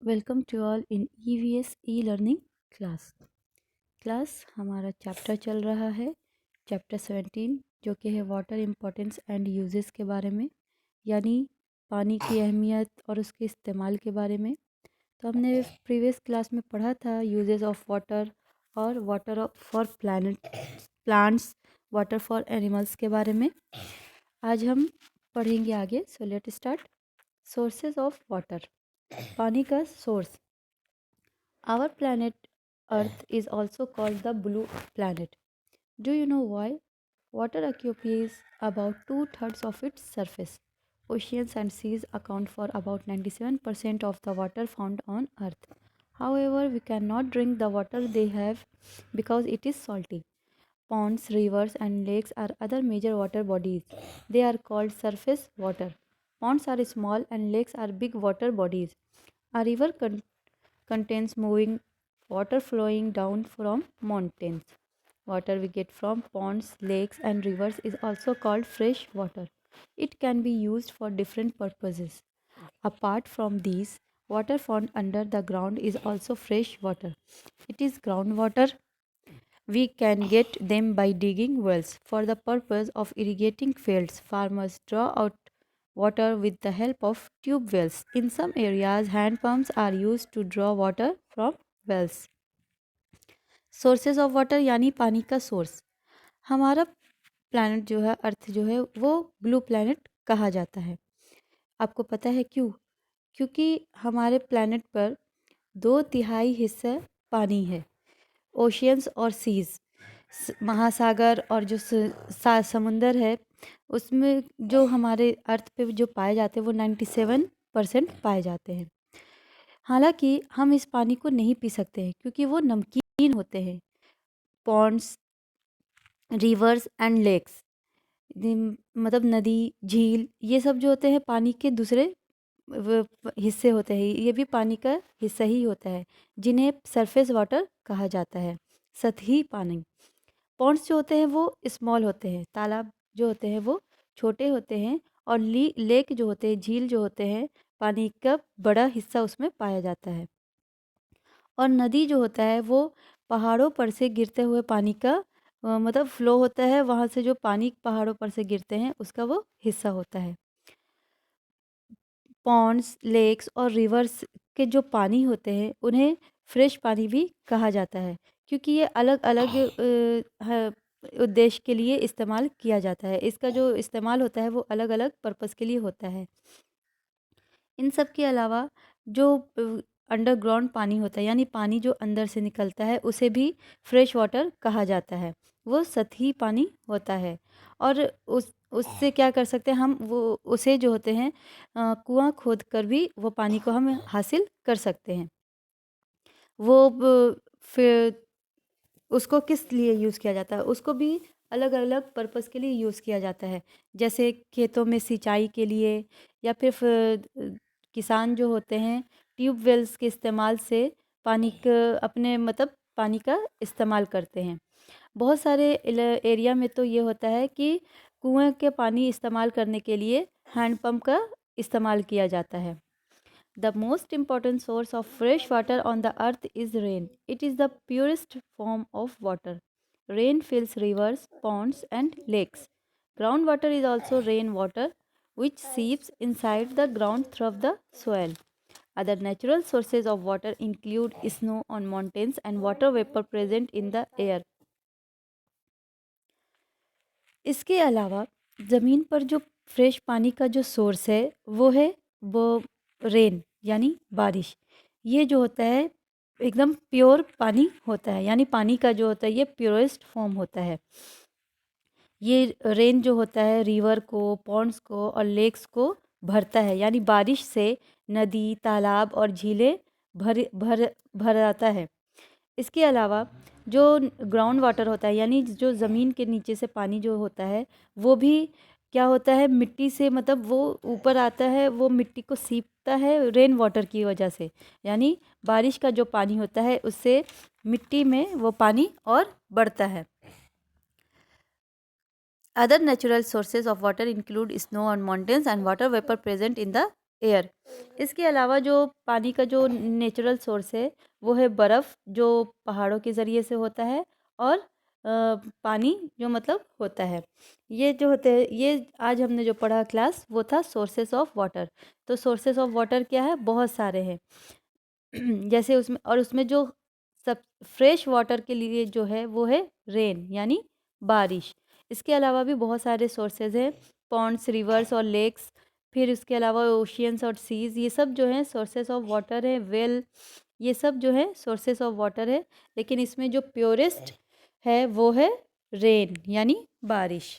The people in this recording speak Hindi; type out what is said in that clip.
Welcome to all in EVS e-learning class हमारा चैप्टर चल रहा है चैप्टर 17 जो कि है वाटर इम्पोर्टेंस एंड यूजेस के बारे में, यानी पानी की अहमियत और उसके इस्तेमाल के बारे में। तो हमने प्रीवियस क्लास में पढ़ा था यूजेस ऑफ वाटर और water for plants, water for animals के बारे में। आज हम पढ़ेंगे आगे। So let start. Sources of water, पानी का source. Our planet Earth is also called the blue planet. Do you know why? Water occupies about two-thirds of its surface. Oceans and seas account for about 97% of the water found on Earth. However, we cannot drink the water they have because it is salty. Ponds, rivers, and lakes are other major water bodies. They are called surface water. Ponds are small and lakes are big water bodies. A river contains moving water flowing down from mountains. Water we get from ponds, lakes, and rivers is also called fresh water. It can be used for different purposes. Apart from these, water found under the ground is also fresh water. It is groundwater. We can get them by digging wells. For the purpose of irrigating fields, farmers draw out water with the help of tube wells. In some areas, hand pumps are used to draw water from wells. Sources of water यानी पानी का सोर्स। हमारा प्लैनेट जो है, अर्थ जो है, वो ब्लू प्लैनेट कहा जाता है। आपको पता है क्यों? क्योंकि हमारे प्लैनेट पर 2/3 हिस्सा पानी है। ओशियंस और सीज, महासागर और जो समुंदर है, उसमें जो हमारे अर्थ पे जो पाए जाते हैं वो 97% पाए जाते हैं। हालांकि हम इस पानी को नहीं पी सकते हैं क्योंकि वो नमकीन होते हैं। पॉन्ड्स, रिवर्स एंड लेक्स, मतलब नदी, झील, ये सब जो होते हैं पानी के दूसरे हिस्से होते हैं। ये भी पानी का हिस्सा ही होता है, जिन्हें सरफेस वाटर कहा जाता है, सतही पानी। पॉन्ड्स जो होते हैं वो स्मॉल होते हैं, तालाब जो होते हैं वो छोटे होते हैं, और लेक जो होते हैं, झील जो होते हैं, पानी का बड़ा हिस्सा उसमें पाया जाता है। और नदी जो होता है वो पहाड़ों पर से गिरते हुए पानी का मतलब फ्लो होता है, वहाँ से जो पानी पहाड़ों पर से गिरते हैं उसका वो हिस्सा होता है। पॉन्ड्स, लेक्स और रिवर्स के जो पानी होते हैं उन्हें फ्रेश पानी भी कहा जाता है, क्योंकि ये अलग अलग उद्देश्य के लिए इस्तेमाल किया जाता है। इसका जो इस्तेमाल होता है वो अलग अलग पर्पस के लिए होता है। इन सब के अलावा जो अंडरग्राउंड पानी होता है, यानी पानी जो अंदर से निकलता है, उसे भी फ्रेश वाटर कहा जाता है। वो सतही पानी होता है, और उससे क्या कर सकते हैं हम, वो उसे जो होते हैं कुआं खोद कर भी वो पानी को हम हासिल कर सकते हैं। वो फिर उसको किस लिए यूज़ किया जाता है? उसको भी अलग अलग पर्पस के लिए यूज़ किया जाता है, जैसे खेतों में सिंचाई के लिए, या फिर किसान जो होते हैं ट्यूबवेल्स के इस्तेमाल से पानी का अपने मतलब पानी का इस्तेमाल करते हैं। बहुत सारे एरिया में तो ये होता है कि कुएं के पानी इस्तेमाल करने के लिए हैंडपम्प का इस्तेमाल किया जाता है। The most important source of fresh water on the earth is rain. It is the purest form of water. Rain fills rivers, ponds, and lakes. Groundwater is also rainwater, which seeps inside the ground through the soil. Other natural sources of water include snow on mountains and water vapor present in the air. इसके अलावा ज़मीन पर जो फ्रेश पानी का जो सोर्स है वो रेन यानी बारिश। ये जो होता है एकदम प्योर पानी होता है, यानी पानी का जो होता है ये प्योरेस्ट फॉर्म होता है। ये रेन जो होता है रिवर को, पॉन्ड्स को और लेक्स को भरता है, यानी बारिश से नदी, तालाब और झीलें भर भर भर आता है। इसके अलावा जो ग्राउंड वाटर होता है, यानी जो ज़मीन के नीचे से पानी जो होता है, वो भी क्या होता है, मिट्टी से मतलब वो ऊपर आता है, वो मिट्टी को सीपता है रेन वाटर की वजह से, यानी बारिश का जो पानी होता है उससे मिट्टी में वो पानी और बढ़ता है। Other natural sources of water include snow on mountains and water vapour present in the air. इसके अलावा जो पानी का जो नेचुरल सोर्स है वो है बर्फ़, जो पहाड़ों के ज़रिए से होता है, और पानी जो मतलब होता है। ये जो होते हैं, ये आज हमने जो पढ़ा क्लास वो था सोर्सेस ऑफ वाटर। तो सोर्सेस ऑफ वाटर क्या है, बहुत सारे हैं। जैसे उसमें, और उसमें जो सब फ्रेश वाटर के लिए जो है वो है रेन, यानी बारिश। इसके अलावा भी बहुत सारे सोर्सेज हैं, पॉन्ड्स, रिवर्स और लेक्स। फिर इसके अलावा ओशियंस और सीज, ये सब जो हैं सोर्सेस ऑफ वाटर है। वेल, ये सब जो है सोर्सेस ऑफ वाटर है। लेकिन इसमें जो प्योरेस्ट है वो है रेन, यानी बारिश।